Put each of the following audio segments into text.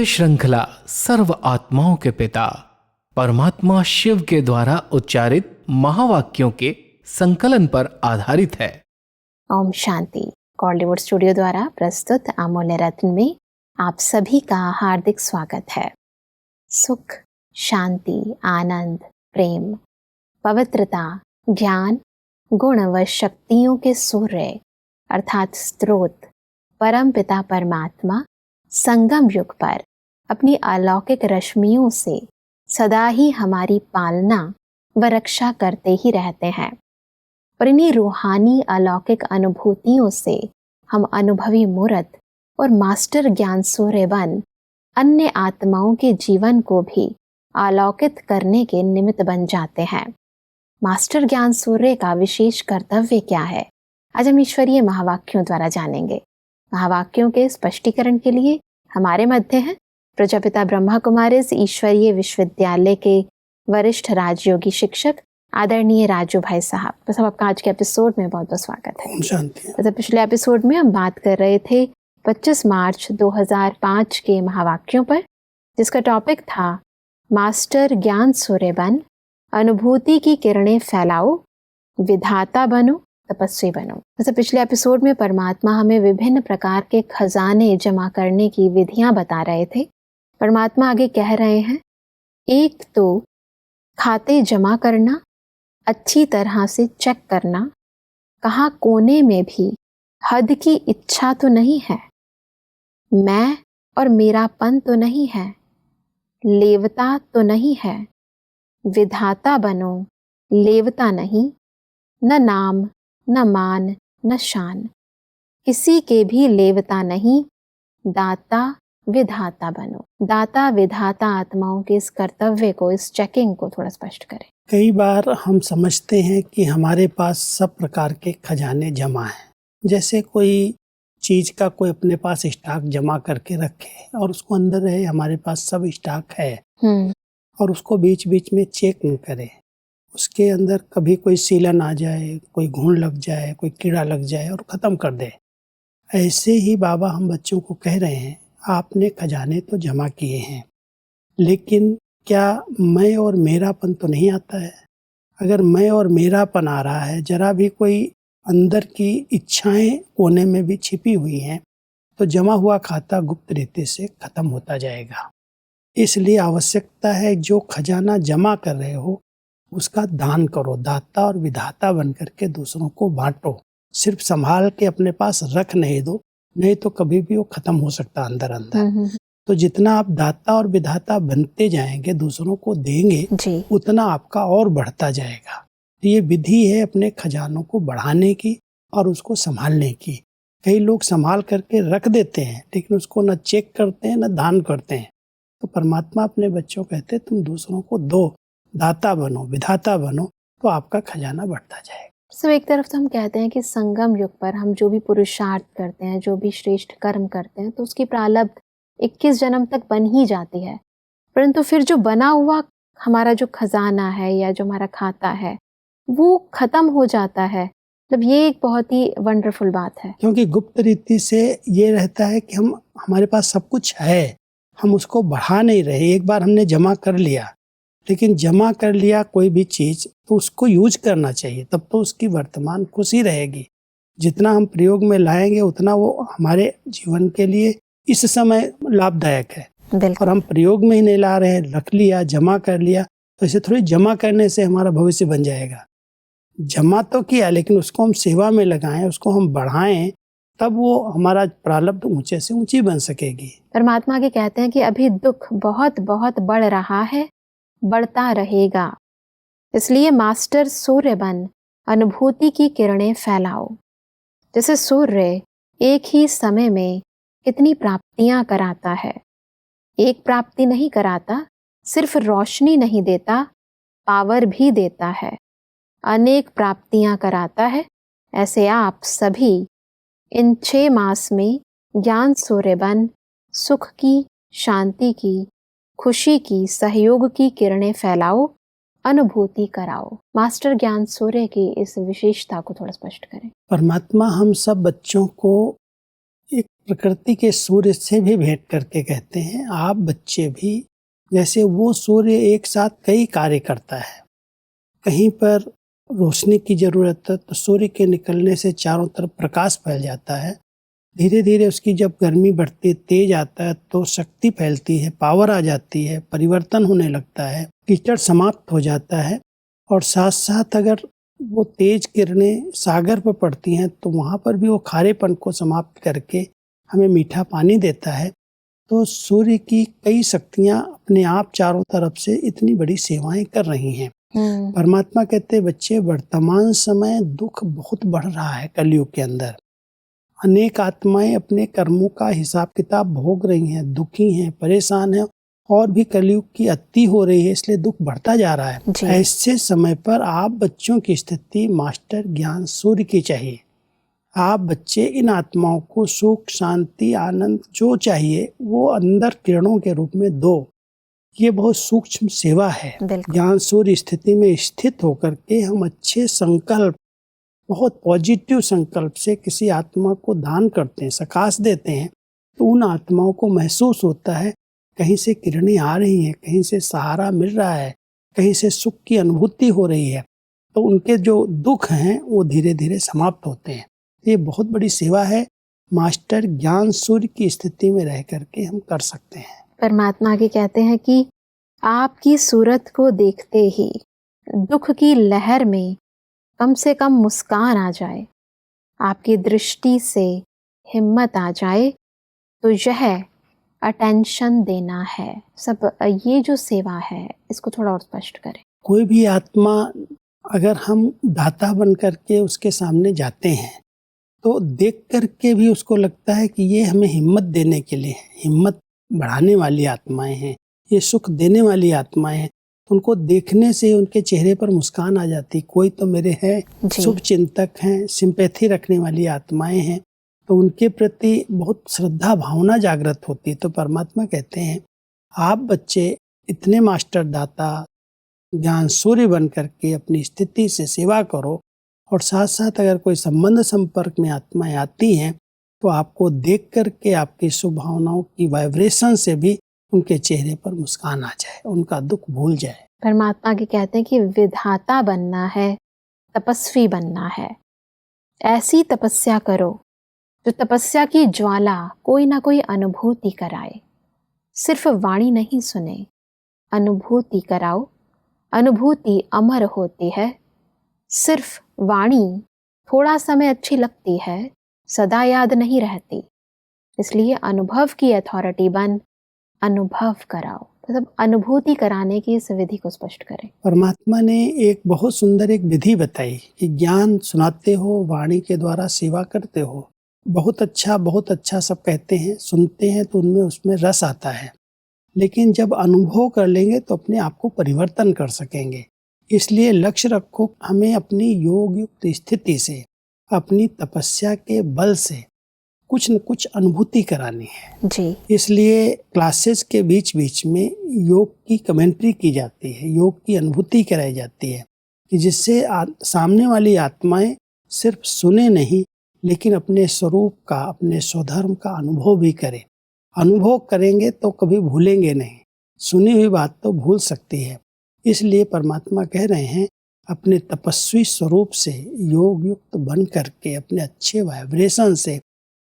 श्रृंखला सर्व आत्माओं के पिता परमात्मा शिव के द्वारा उच्चारित महावाक्यों के संकलन पर आधारित है। ओम शांति। कॉलीवुड स्टूडियो द्वारा प्रस्तुत अमूल्य रत्न में आप सभी का हार्दिक स्वागत है। सुख, शांति, आनंद, प्रेम, पवित्रता, ज्ञान, गुण व शक्तियों के सूर्य अर्थात स्रोत परम पिता परमात्मा संगम युग पर अपनी अलौकिक रश्मियों से सदा ही हमारी पालना व रक्षा करते ही रहते हैं। और इन्हीं रूहानी अलौकिक अनुभूतियों से हम अनुभवी मूर्त और मास्टर ज्ञान सूर्य बन अन्य आत्माओं के जीवन को भी अलौकित करने के निमित्त बन जाते हैं। मास्टर ज्ञान सूर्य का विशेष कर्तव्य क्या है, आज हम ईश्वरीय महावाक्यों द्वारा जानेंगे। महावाक्यों के स्पष्टीकरण के लिए हमारे मध्य हैं प्रजापिता ब्रह्मा कुमारीज ईश्वरीय विश्वविद्यालय के वरिष्ठ राजयोगी शिक्षक आदरणीय राजू भाई साहब। तो सब आपका आज के एपिसोड में बहुत बहुत स्वागत है। शांति। तो पिछले एपिसोड में हम बात कर रहे थे 25 मार्च 2005 के महावाक्यों पर, जिसका टॉपिक था मास्टर ज्ञान सूर्य बन, अनुभूति की किरणें फैलाओ, विधाता बनो, तपस्वी बनो। जैसे पिछले एपिसोड में परमात्मा हमें विभिन्न प्रकार के खजाने जमा करने की विधियां बता रहे थे। परमात्मा आगे कह रहे हैं, एक तो खाते जमा करना, अच्छी तरह से चेक करना, कहाँ कोने में भी हद की इच्छा तो नहीं है, मैं और मेरापन तो नहीं है, लेवता तो नहीं है, विधाता बनो, लेवता नहीं, न नाम न मान न शान, किसी के भी लेवता नहीं, दाता विधाता बनो। दाता विधाता आत्माओं के इस कर्तव्य को, इस चेकिंग को थोड़ा स्पष्ट करें। कई बार हम समझते हैं कि हमारे पास सब प्रकार के खजाने जमा हैं। जैसे कोई चीज का कोई अपने पास स्टॉक जमा करके रखे और उसको अंदर रहे हमारे पास सब स्टॉक है और उसको बीच बीच में चेक न करे, उसके अंदर कभी कोई सीलन आ जाए, कोई घुन लग जाए, कोई कीड़ा लग जाए और ख़त्म कर दे। ऐसे ही बाबा हम बच्चों को कह रहे हैं, आपने खजाने तो जमा किए हैं, लेकिन क्या मैं और मेरापन तो नहीं आता है? अगर मैं और मेरापन आ रहा है, जरा भी कोई अंदर की इच्छाएं कोने में भी छिपी हुई हैं, तो जमा हुआ खाता गुप्त रीति से ख़त्म होता जाएगा। इसलिए आवश्यकता है जो खजाना जमा कर रहे हो उसका दान करो, दाता और विधाता बन करके दूसरों को बांटो। सिर्फ संभाल के अपने पास रख नहीं दो, नहीं तो कभी भी वो खत्म हो सकता अंदर अंदर। तो जितना आप दाता और विधाता बनते जाएंगे, दूसरों को देंगे, उतना आपका और बढ़ता जाएगा। तो ये विधि है अपने खजानों को बढ़ाने की और उसको संभालने की। कई लोग संभाल करके रख देते हैं, लेकिन उसको न चेक करते हैं न दान करते हैं। तो परमात्मा अपने बच्चों कहते हैं, तुम दूसरों को दो, दाता बनो, विधाता बनो, तो आपका खजाना बढ़ता जाएगा। सब एक तरफ तो हम कहते हैं कि संगम युग पर हम जो भी पुरुषार्थ करते हैं, जो भी श्रेष्ठ कर्म करते हैं, तो उसकी प्रारब्ध 21 जन्म तक बन ही जाती है। परंतु फिर जो बना हुआ हमारा जो खजाना है या जो हमारा खाता है, वो खत्म हो जाता है। मतलब ये एक बहुत ही वंडरफुल बात है, क्योंकि गुप्त रीति से ये रहता है कि हमारे पास सब कुछ है, हम उसको बढ़ा नहीं रहे। एक बार हमने जमा कर लिया, लेकिन जमा कर लिया कोई भी चीज तो उसको यूज करना चाहिए, तब तो उसकी वर्तमान खुशी रहेगी। जितना हम प्रयोग में लाएंगे उतना वो हमारे जीवन के लिए इस समय लाभदायक है। और हम प्रयोग में ही नहीं ला रहे हैं, रख लिया, जमा कर लिया, तो इसे थोड़ी जमा करने से हमारा भविष्य बन जाएगा। जमा तो किया, लेकिन उसको हम सेवा में लगाएं, उसको हम बढ़ाएं, तब वो हमारा प्रारब्ध ऊंचे से ऊंची बन सकेगी। परमात्मा के कहते हैं कि अभी दुख बहुत बहुत बढ़ रहा है, बढ़ता रहेगा, इसलिए मास्टर सूर्य बन, अनुभूति की किरणें फैलाओ। जैसे सूर्य एक ही समय में कितनी प्राप्तियां कराता है, एक प्राप्ति नहीं कराता, सिर्फ रोशनी नहीं देता, पावर भी देता है, अनेक प्राप्तियां कराता है। ऐसे आप सभी इन 6 मास में ज्ञान सूर्य बन, सुख की, शांति की, खुशी की, सहयोग की किरणें फैलाओ, अनुभूति कराओ। मास्टर ज्ञान सूर्य की इस विशेषता को थोड़ा स्पष्ट करें। परमात्मा हम सब बच्चों को एक प्रकृति के सूर्य से भी भेंट करके कहते हैं आप बच्चे भी जैसे वो सूर्य एक साथ कई कार्य करता है। कहीं पर रोशनी की ज़रूरत है तो सूर्य के निकलने से चारों तरफ प्रकाश फैल जाता है। धीरे धीरे उसकी जब गर्मी बढ़ती तेज आता है तो शक्ति फैलती है, पावर आ जाती है, परिवर्तन होने लगता है, कीचड़ समाप्त हो जाता है। और साथ साथ अगर वो तेज किरणें सागर पर पड़ती हैं तो वहाँ पर भी वो खारेपन को समाप्त करके हमें मीठा पानी देता है। तो सूर्य की कई शक्तियाँ अपने आप चारों तरफ से इतनी बड़ी सेवाएं कर रही हैं। परमात्मा कहते हैं बच्चे वर्तमान समय दुख बहुत बढ़ रहा है कलयुग के अंदर। अनेक आत्माएं अपने कर्मों का हिसाब किताब भोग रही हैं, दुखी हैं, परेशान हैं और भी कलयुग की अति हो रही है, इसलिए दुख बढ़ता जा रहा है। ऐसे समय पर आप बच्चों की स्थिति मास्टर ज्ञान सूर्य की चाहिए। आप बच्चे इन आत्माओं को सुख, शांति, आनंद जो चाहिए वो अंदर किरणों के रूप में दो। ये बहुत सूक्ष्म सेवा है। ज्ञान सूर्य स्थिति में स्थित होकर के हम अच्छे संकल्प, बहुत पॉजिटिव संकल्प से किसी आत्मा को दान करते हैं, सकाश देते हैं, तो उन आत्माओं को महसूस होता है कहीं से किरणें आ रही हैं, कहीं से सहारा मिल रहा है, कहीं से सुख की अनुभूति हो रही है। तो उनके जो दुख हैं वो धीरे धीरे समाप्त होते हैं। ये बहुत बड़ी सेवा है, मास्टर ज्ञान सूर्य की स्थिति में रह करके हम कर सकते हैं। परमात्मा के कहते हैं कि आपकी सूरत को देखते ही दुख की लहर में कम से कम मुस्कान आ जाए, आपकी दृष्टि से हिम्मत आ जाए, तो यह अटेंशन देना है। सब ये जो सेवा है इसको थोड़ा और स्पष्ट करें। कोई भी आत्मा अगर हम दाता बन करके उसके सामने जाते हैं तो देख करके भी उसको लगता है कि ये हमें हिम्मत देने के लिए है, हिम्मत बढ़ाने वाली आत्माएं हैं, ये सुख देने वाली आत्माएं हैं। उनको देखने से उनके चेहरे पर मुस्कान आ जाती। कोई तो मेरे हैं शुभ चिंतक हैं, सिंपैथी रखने वाली आत्माएं हैं, तो उनके प्रति बहुत श्रद्धा भावना जागृत होती है। तो परमात्मा कहते हैं आप बच्चे इतने मास्टर दाता ज्ञान सूर्य बन करके अपनी स्थिति से सेवा करो, और साथ साथ अगर कोई संबंध संपर्क में आत्माएं आती हैं तो आपको देख करके आपकी शुभ भावनाओं की वाइब्रेशन से भी उनके चेहरे पर मुस्कान आ जाए, उनका दुख भूल जाए। परमात्मा के कहते हैं कि विधाता बनना है, तपस्वी बनना है। ऐसी तपस्या करो जो तपस्या की ज्वाला कोई ना कोई अनुभूति कराए। सिर्फ वाणी नहीं सुने, अनुभूति कराओ। अनुभूति अमर होती है। सिर्फ वाणी थोड़ा समय अच्छी लगती है, सदा याद नहीं रहती। इसलिए अनुभव की अथॉरिटी बन, अनुभव कराओ। मतलब अनुभूति कराने की इस विधि को स्पष्ट करें। परमात्मा ने एक बहुत सुंदर एक विधि बताई कि ज्ञान सुनाते हो, वाणी के द्वारा सेवा करते हो, बहुत अच्छा सब कहते हैं, सुनते हैं तो उनमें उसमें रस आता है, लेकिन जब अनुभव कर लेंगे तो अपने आप को परिवर्तन कर सकेंगे। इसलिए लक्ष्य रखो, हमें अपनी योग युक्त स्थिति से, अपनी तपस्या के बल से कुछ न कुछ अनुभूति करानी है जी। इसलिए क्लासेस के बीच बीच में योग की कमेंट्री की जाती है, योग की अनुभूति कराई जाती है, कि जिससे सामने वाली आत्माएं सिर्फ सुने नहीं लेकिन अपने स्वरूप का, अपने स्वधर्म का अनुभव भी करें। अनुभव करेंगे तो कभी भूलेंगे नहीं, सुनी हुई बात तो भूल सकती है। इसलिए परमात्मा कह रहे हैं अपने तपस्वी स्वरूप से योग युक्त बन करके अपने अच्छे वाइब्रेशन से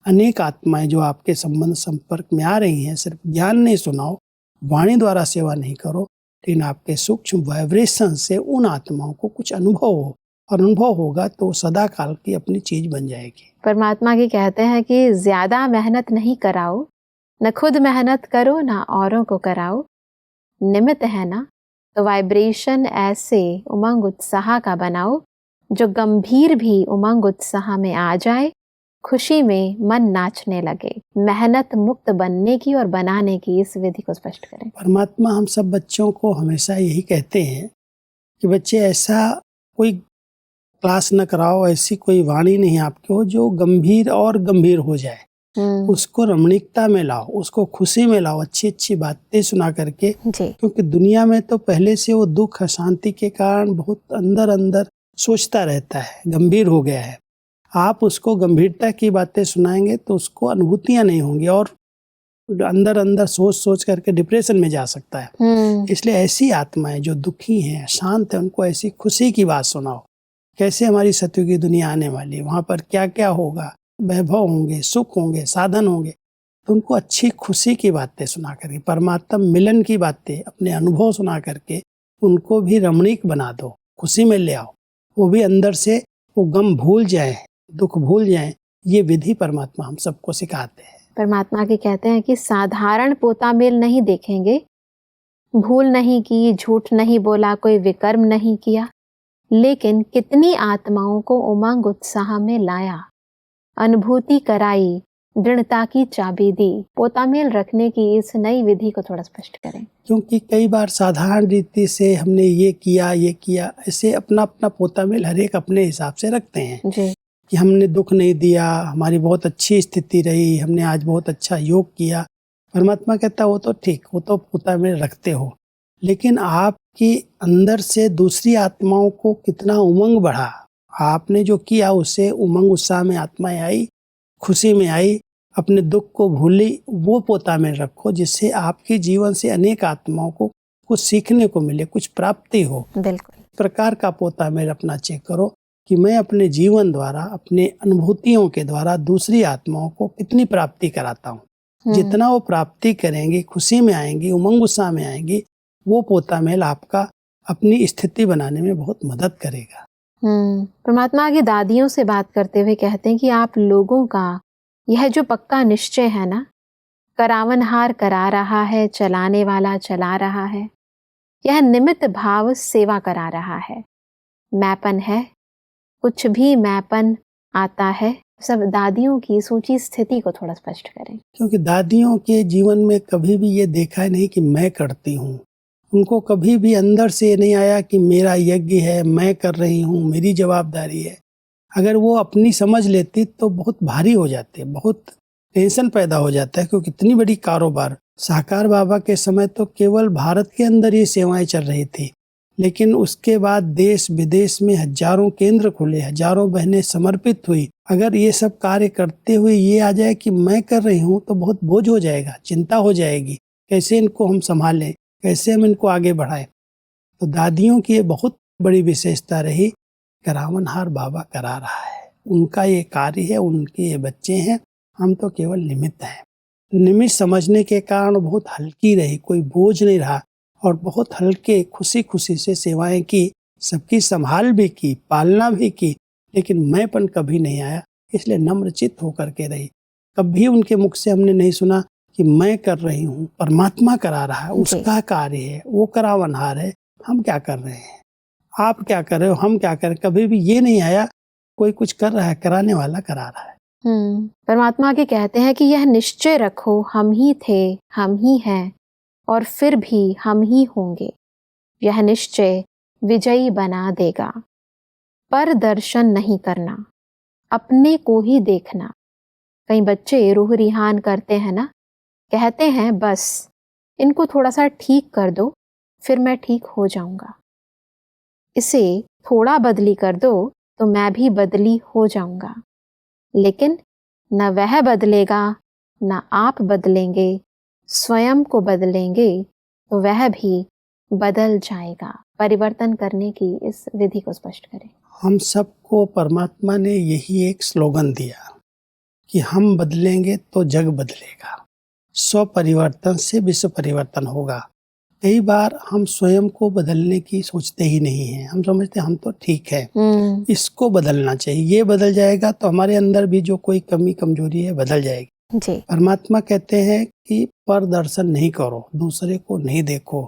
अनेक आत्माएं जो आपके संबंध संपर्क में आ रही हैं, सिर्फ ज्ञान नहीं सुनाओ, वाणी द्वारा सेवा नहीं करो, लेकिन आपके सूक्ष्म वाइब्रेशन से उन आत्माओं को कुछ अनुभव हो, और अनुभव होगा तो सदा काल की अपनी चीज बन जाएगी। परमात्मा की कहते हैं कि ज्यादा मेहनत नहीं कराओ, न खुद मेहनत करो न औरों को कराओ। निमित्त है ना तो वाइब्रेशन ऐसे उमंग उत्साह का बनाओ जो गंभीर भी उमंग उत्साह में आ जाए, खुशी में मन नाचने लगे। मेहनत मुक्त बनने की और बनाने की इस विधि को स्पष्ट करें। परमात्मा हम सब बच्चों को हमेशा यही कहते हैं कि बच्चे ऐसा कोई क्लास न कराओ, ऐसी कोई वाणी नहीं आपकी हो जो गंभीर और गंभीर हो जाए। उसको रमणीकता में लाओ, उसको खुशी में लाओ, अच्छी अच्छी बातें सुना करके, क्योंकि दुनिया में तो पहले से वो दुख अशांति के कारण बहुत अंदर अंदर सोचता रहता है, गंभीर हो गया है। आप उसको गंभीरता की बातें सुनाएंगे तो उसको अनुभूतियां नहीं होंगी और अंदर अंदर सोच सोच करके डिप्रेशन में जा सकता है। इसलिए ऐसी आत्माएं जो दुखी हैं, शांत है, उनको ऐसी खुशी की बात सुनाओ। कैसे हमारी सत्य की दुनिया आने वाली है, वहाँ पर क्या क्या होगा, वैभव होंगे, सुख होंगे, साधन होंगे, तो उनको अच्छी खुशी की बातें सुना करके, परमात्मा मिलन की बातें, अपने अनुभव सुना करके उनको भी रमणीक बना दो, खुशी में ले आओ। वो भी अंदर से वो गम भूल जाए, दुख भूल जाए। ये विधि परमात्मा हम सबको सिखाते हैं। परमात्मा के कहते हैं कि साधारण पोता मेल नहीं देखेंगे, भूल नहीं की, झूठ नहीं बोला, कोई विकर्म नहीं किया, लेकिन कितनी आत्माओं को उमंग उत्साह में लाया, अनुभूति कराई, दृढ़ता की चाबी दी। पोता मेल रखने की इस नई विधि को थोड़ा स्पष्ट करें। क्योंकि कई बार साधारण रीति से हमने ये किया, ऐसे अपना अपना पोता मेल हर एक अपने हिसाब से रखते हैं जी। कि हमने दुख नहीं दिया, हमारी बहुत अच्छी स्थिति रही, हमने आज बहुत अच्छा योग किया। परमात्मा कहता वो तो ठीक, वो तो पोता मेल रखते हो, लेकिन आपके अंदर से दूसरी आत्माओं को कितना उमंग बढ़ा, आपने जो किया उससे उमंग उत्साह में आत्माएं आई, खुशी में आई, अपने दुख को भूली, वो पोता में रखो, जिससे आपके जीवन से अनेक आत्माओं को कुछ सीखने को मिले, कुछ प्राप्ति हो। बिल्कुल। इस प्रकार का पोता में अपना चेक करो कि मैं अपने जीवन द्वारा, अपने अनुभूतियों के द्वारा दूसरी आत्माओं को कितनी प्राप्ति कराता हूँ। जितना वो प्राप्ति करेंगी, खुशी में आएंगी, उमंग उत्साह में आएंगी, वो पोता मेल आपका अपनी स्थिति बनाने में बहुत मदद करेगा। परमात्मा की दादियों से बात करते हुए कहते हैं कि आप लोगों का यह जो पक्का निश्चय है ना, करावनहार करा रहा है, चलाने वाला चला रहा है, यह निमित्त भाव सेवा करा रहा है, मैपन है, कुछ भी मैपन आता है। सब दादियों की सूची स्थिति को थोड़ा स्पष्ट करें। क्योंकि दादियों के जीवन में कभी भी ये देखा नहीं कि मैं करती हूँ, उनको कभी भी अंदर से नहीं आया कि मेरा यज्ञ है, मैं कर रही हूँ, मेरी जवाबदारी है। अगर वो अपनी समझ लेती तो बहुत भारी हो जाते, बहुत टेंशन पैदा हो जाता है, क्योंकि इतनी बड़ी कारोबार। साकार बाबा के समय तो केवल भारत के अंदर ये सेवाएं चल रही थी, लेकिन उसके बाद देश विदेश में हजारों केंद्र खुले, हजारों बहनें समर्पित हुई। अगर ये सब कार्य करते हुए ये आ जाए कि मैं कर रही हूँ तो बहुत बोझ हो जाएगा, चिंता हो जाएगी, कैसे इनको हम संभालें, कैसे हम इनको आगे बढ़ाएं। तो दादियों की ये बहुत बड़ी विशेषता रही, करावनहार बाबा करा रहा है, उनका ये कार्य है, उनके ये बच्चे हैं, हम तो केवल निमित्त हैं। निमित्त समझने के कारण बहुत हल्की रही, कोई बोझ नहीं रहा, और बहुत हल्के खुशी खुशी से सेवाएं की, सबकी संभाल भी की, पालना भी की, लेकिन मैंपन कभी नहीं आया। इसलिए नम्रचित्त होकर के रही। कभी उनके मुख से हमने नहीं सुना कि मैं कर रही हूँ, परमात्मा करा रहा है, उसका कार्य है, वो करावनहार है, हम क्या कर रहे हैं, आप क्या कर रहे हो, हम क्या कर रहे हैं। कभी भी ये नहीं आया कोई कुछ कर रहा है, कराने वाला करा रहा है। परमात्मा के कहते हैं कि यह निश्चय रखो, हम ही थे, हम ही हैं, और फिर भी हम ही होंगे। यह निश्चय विजयी बना देगा। पर दर्शन नहीं करना, अपने को ही देखना। कई बच्चे रूह रिहान करते हैं ना, कहते हैं बस इनको थोड़ा सा ठीक कर दो, फिर मैं ठीक हो जाऊंगा। इसे थोड़ा बदली कर दो तो मैं भी बदली हो जाऊंगा। लेकिन न वह बदलेगा, न आप बदलेंगे, स्वयं को बदलेंगे तो वह भी बदल जाएगा। परिवर्तन करने की इस विधि को स्पष्ट करें। हम सबको परमात्मा ने यही एक स्लोगन दिया कि हम बदलेंगे तो जग बदलेगा, स्व परिवर्तन से विश्व परिवर्तन होगा। कई बार हम स्वयं को बदलने की सोचते ही नहीं हैं, हम समझते हम तो ठीक है, इसको बदलना चाहिए, ये बदल जाएगा तो हमारे अंदर भी जो कोई कमी कमजोरी है बदल जाएगी जी। परमात्मा कहते हैं कि पर दर्शन नहीं करो, दूसरे को नहीं देखो।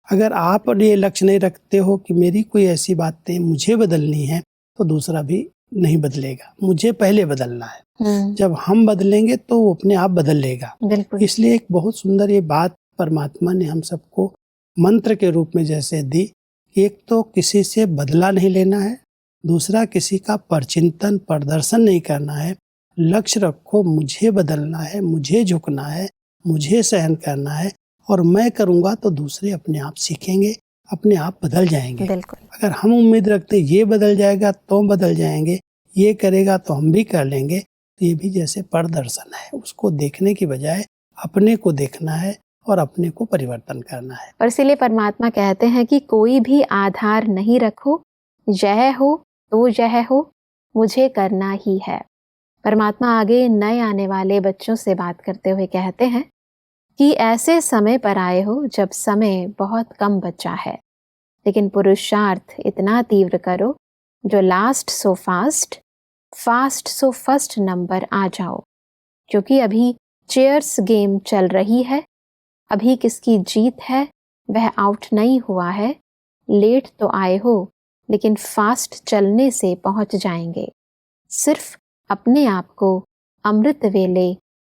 अगर आप ये लक्ष्य नहीं रखते हो कि मेरी कोई ऐसी बातें मुझे बदलनी है, तो दूसरा भी नहीं बदलेगा, मुझे पहले बदलना है। जब हम बदलेंगे तो वो अपने आप बदल लेगा। इसलिए एक बहुत सुंदर ये बात परमात्मा ने हम सबको मंत्र के रूप में जैसे दी, एक तो किसी से बदला नहीं लेना है, दूसरा किसी का परचिंतन प्रदर्शन नहीं करना है। लक्ष्य रखो, मुझे बदलना है, मुझे झुकना है, मुझे सहन करना है, और मैं करूँगा तो दूसरे अपने आप सीखेंगे, अपने आप बदल जाएंगे। बिल्कुल। अगर हम उम्मीद रखते ये बदल जाएगा तो बदल जाएंगे, ये करेगा तो हम भी कर लेंगे। तो ये भी जैसे प्रदर्शन है, उसको देखने की बजाय अपने को देखना है और अपने को परिवर्तन करना है। और इसीलिए परमात्मा कहते हैं कि कोई भी आधार नहीं रखो, यह हो तो यह हो, मुझे करना ही है। परमात्मा आगे नए आने वाले बच्चों से बात करते हुए कहते हैं कि ऐसे समय पर आए हो जब समय बहुत कम बचा है, लेकिन पुरुषार्थ इतना तीव्र करो जो लास्ट सो फास्ट, फास्ट सो फर्स्ट नंबर आ जाओ। क्योंकि अभी चेयर्स गेम चल रही है, अभी किसकी जीत है वह आउट नहीं हुआ है। लेट तो आए हो लेकिन फास्ट चलने से पहुंच जाएंगे। सिर्फ अपने आप को अमृत वेले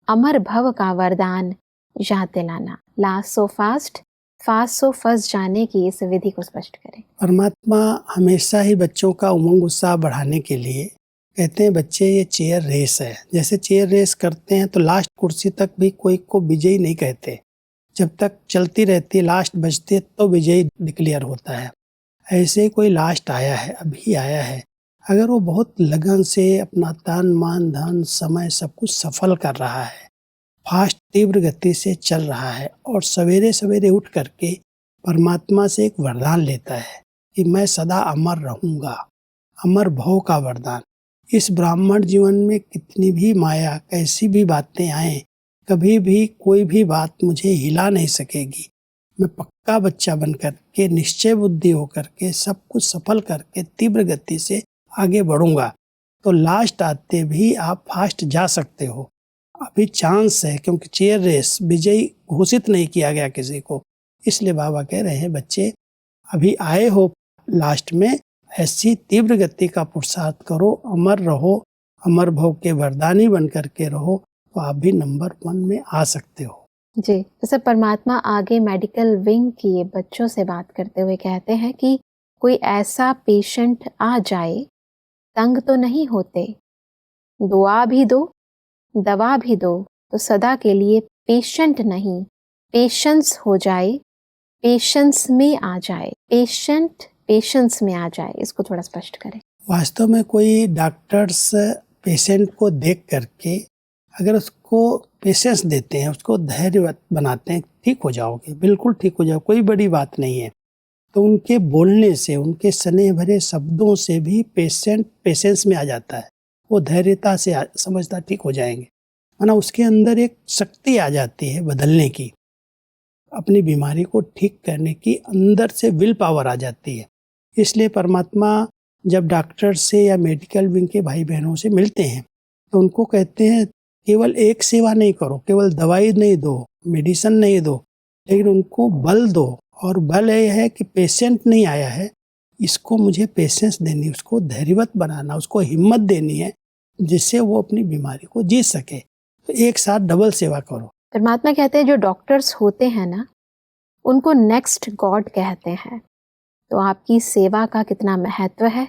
अमर भव का वरदान याद दिलाना। लास्ट सो फास्ट, फास्ट सो फर्स्ट जाने की इस विधि को स्पष्ट करें। परमात्मा हमेशा ही बच्चों का उमंग उत्साह बढ़ाने के लिए कहते हैं, बच्चे ये चेयर रेस है। जैसे चेयर रेस करते हैं तो लास्ट कुर्सी तक भी कोई को विजयी नहीं कहते, जब तक चलती रहती है लास्ट बजते तो विजयी डिक्लेयर होता है। ऐसे ही कोई लास्ट आया है, अभी आया है, अगर वो बहुत लगन से अपना तन मन धन समय सब कुछ सफल कर रहा है, फास्ट तीव्र गति से चल रहा है और सवेरे सवेरे उठ करके परमात्मा से एक वरदान लेता है कि मैं सदा अमर रहूँगा, अमर भव का वरदान। इस ब्राह्मण जीवन में कितनी भी माया, कैसी भी बातें आए, कभी भी कोई भी बात मुझे हिला नहीं सकेगी। मैं पक्का बच्चा बन करके निश्चय बुद्धि होकर के सब कुछ सफल करके तीव्र गति से आगे बढ़ूंगा। तो लास्ट आते भी आप फास्ट जा सकते हो, अभी चांस है, क्योंकि चेयर रेस विजयी घोषित नहीं किया गया किसी को। इसलिए बाबा कह रहे हैं, बच्चे अभी आए हो लास्ट में, ऐसी तीव्र गति का पुरुषार्थ करो, अमर रहो, अमर भव के वरदानी बन करके रहो, तो आप भी नंबर 1 में आ सकते हो। जी, जैसे परमात्मा आगे मेडिकल विंग के बच्चों से बात करते हुए कहते हैं कि कोई ऐसा पेशेंट आ जाए, तंग तो नहीं होते, दुआ भी दो दवा भी दो, तो सदा के लिए पेशेंट नहीं पेशेंस हो जाए, पेशेंस में आ जाए। पेशेंट पेशेंस में आ जाए, इसको थोड़ा स्पष्ट करें। वास्तव में कोई डॉक्टर्स पेशेंट को देख करके अगर उसको पेशेंस देते हैं, उसको धैर्य बनाते हैं, ठीक हो जाओगे, बिल्कुल ठीक हो जाओ, कोई बड़ी बात नहीं है, तो उनके बोलने से, उनके स्नेह भरे शब्दों से भी पेशेंट पेशेंस में आ जाता है। वो धैर्यता से समझता ठीक हो जाएंगे, वरना उसके अंदर एक शक्ति आ जाती है बदलने की, अपनी बीमारी को ठीक करने की अंदर से विल पावर आ जाती है। इसलिए परमात्मा जब डॉक्टर से या मेडिकल विंग के भाई बहनों से मिलते हैं तो उनको कहते हैं, केवल एक सेवा नहीं करो, केवल दवाई नहीं दो, मेडिसिन नहीं दो, लेकिन उनको बल दो। और बल यह है कि पेशेंट नहीं आया है, इसको मुझे पेशेंस देनी, उसको धैर्यवत बनाना, उसको हिम्मत देनी है, जिससे वो अपनी बीमारी को जीत सके। तो एक साथ डबल सेवा करो। परमात्मा कहते हैं जो डॉक्टर्स होते हैं ना, उनको नेक्स्ट गॉड कहते हैं। तो आपकी सेवा का कितना महत्व है,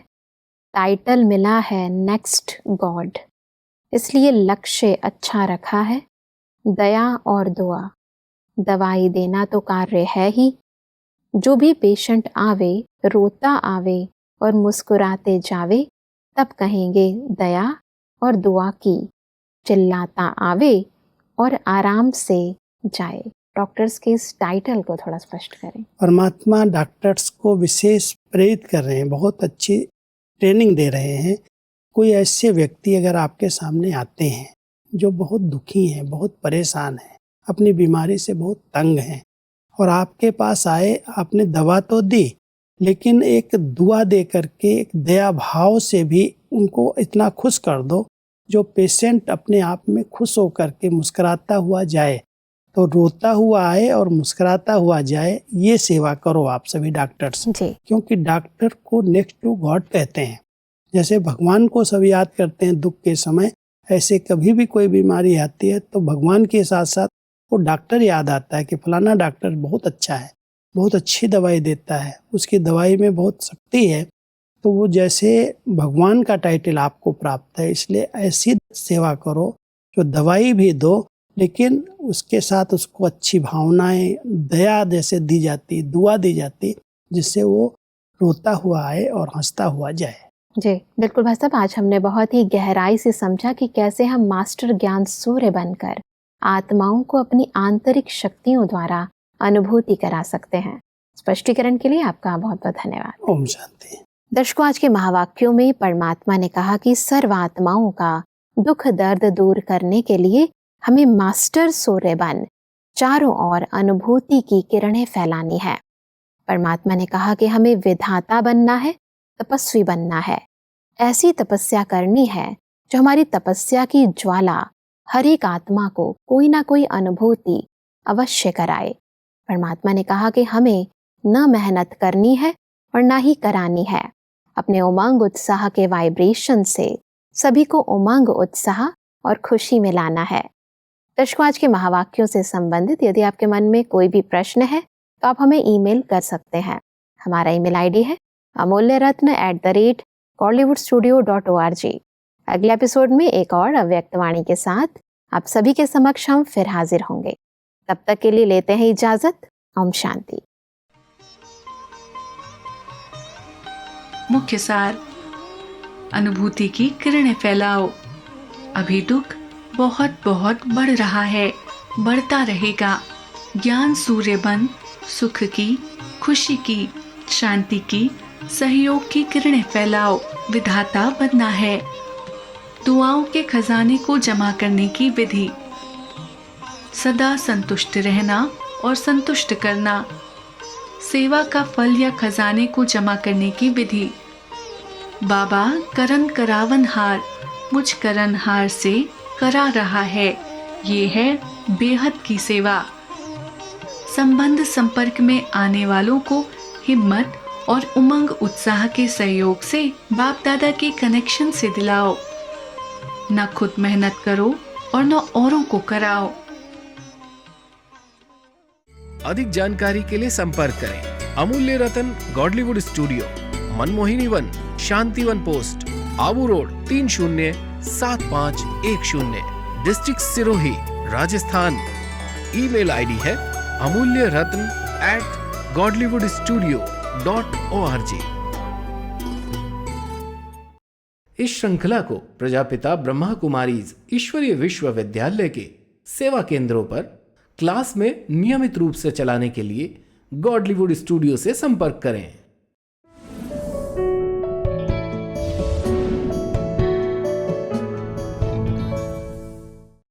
टाइटल मिला है नेक्स्ट गॉड, इसलिए लक्ष्य अच्छा रखा है। दया और दुआ, दवाई देना तो कार्य है ही, जो भी पेशेंट आवे, रोता आवे और मुस्कुराते जावे, तब कहेंगे दया और दुआ की। चिल्लाता आवे और आराम से जाए। डॉक्टर्स के इस टाइटल को थोड़ा स्पष्ट करें। परमात्मा डॉक्टर्स को विशेष प्रेरित कर रहे हैं, बहुत अच्छी ट्रेनिंग दे रहे हैं। कोई ऐसे व्यक्ति अगर आपके सामने आते हैं जो बहुत दुखी हैं, बहुत परेशान हैं, अपनी बीमारी से बहुत तंग हैं, और आपके पास आए, आपने दवा तो दी, लेकिन एक दुआ दे करके एक दया भाव से भी उनको इतना खुश कर दो जो पेशेंट अपने आप में खुश होकर के मुस्कुराता हुआ जाए। तो रोता हुआ आए और मुस्कुराता हुआ जाए, ये सेवा करो आप सभी डॉक्टर्स। क्योंकि डॉक्टर को नेक्स्ट टू गॉड कहते हैं। जैसे भगवान को सब याद करते हैं दुख के समय, ऐसे कभी भी कोई बीमारी आती है तो भगवान के साथ साथ वो डॉक्टर याद आता है कि फलाना डॉक्टर बहुत अच्छा है, बहुत अच्छी दवाई देता है, उसकी दवाई में बहुत शक्ति है। तो वो जैसे भगवान का टाइटल आपको प्राप्त है। इसलिए ऐसी सेवा करो जो दवाई भी दो, लेकिन उसके साथ उसको अच्छी भावनाएं, दया जैसे दी जाती, दुआ दी जाती, जिससे वो रोता हुआ आए और हंसता हुआ जाए। जी बिल्कुल भाई साहब, आज हमने बहुत ही गहराई से समझा कि कैसे हम मास्टर ज्ञान सूर्य बनकर आत्माओं को अपनी आंतरिक शक्तियों द्वारा अनुभूति करा सकते हैं। स्पष्टीकरण के लिए आपका बहुत बहुत धन्यवाद। ओम शांति। दर्शकों, आज के महावाक्यों में परमात्मा ने कहा कि सर्व आत्माओं का दुख दर्द दूर करने के लिए हमें मास्टर सूर्य बन चारों ओर अनुभूति की किरणें फैलानी है। परमात्मा ने कहा कि हमें विधाता बनना है, तपस्वी बनना है। ऐसी तपस्या करनी है जो हमारी तपस्या की ज्वाला हर एक आत्मा को कोई ना कोई अनुभूति अवश्य कराए। परमात्मा ने कहा कि हमें न मेहनत करनी है और ना ही करानी है। अपने उमंग उत्साह के वाइब्रेशन से सभी को उमंग उत्साह और खुशी में लाना है। दर्शकों, आज के महावाक्यों से संबंधित यदि आपके मन में कोई भी प्रश्न है तो आप हमें ईमेल कर सकते हैं। हमारा ईमेल आईडी है amulyaratna@gollywoodstudio.org। अगले एपिसोड में एक और अव्यक्त वाणी के साथ आप सभी के समक्ष हम फिर हाजिर होंगे। तब तक के लिए लेते हैं इजाजत। ओम शांति। मुख्य सार, अनुभूति की किरणें फैलाओ। अभी दुख बहुत बहुत बढ़ रहा है, बढ़ता रहेगा। ज्ञान सूर्य बन सुख की, खुशी की, शांति की, सहयोग की किरणें फैलाओ। विधाता बनना है। दुआओं के खजाने को जमा करने की विधि, सदा संतुष्ट रहना और संतुष्ट करना। सेवा का फल या खजाने को जमा करने की विधि। बाबा करन करावन हार, मुझ करन हार से करा रहा है। ये है बेहद की सेवा। संबंध संपर्क में आने वालों को हिम्मत और उमंग उत्साह के सहयोग से बाप दादा के कनेक्शन से दिलाओ। न खुद मेहनत करो और न औरों को कराओ। अधिक जानकारी के लिए संपर्क करें Amulya Ratan Godlywood studio, Manmohini Van, Shantivan post, Abu road 307510, district Sirohi, Rajasthan. Email ID है amulyaratna@godlywoodstudio.org। इस श्रृंखला को प्रजापिता ब्रह्मा कुमारीज ईश्वरीय विश्वविद्यालय के सेवा केंद्रों पर क्लास में नियमित रूप से चलाने के लिए गॉडलीवुड स्टूडियो से संपर्क करें।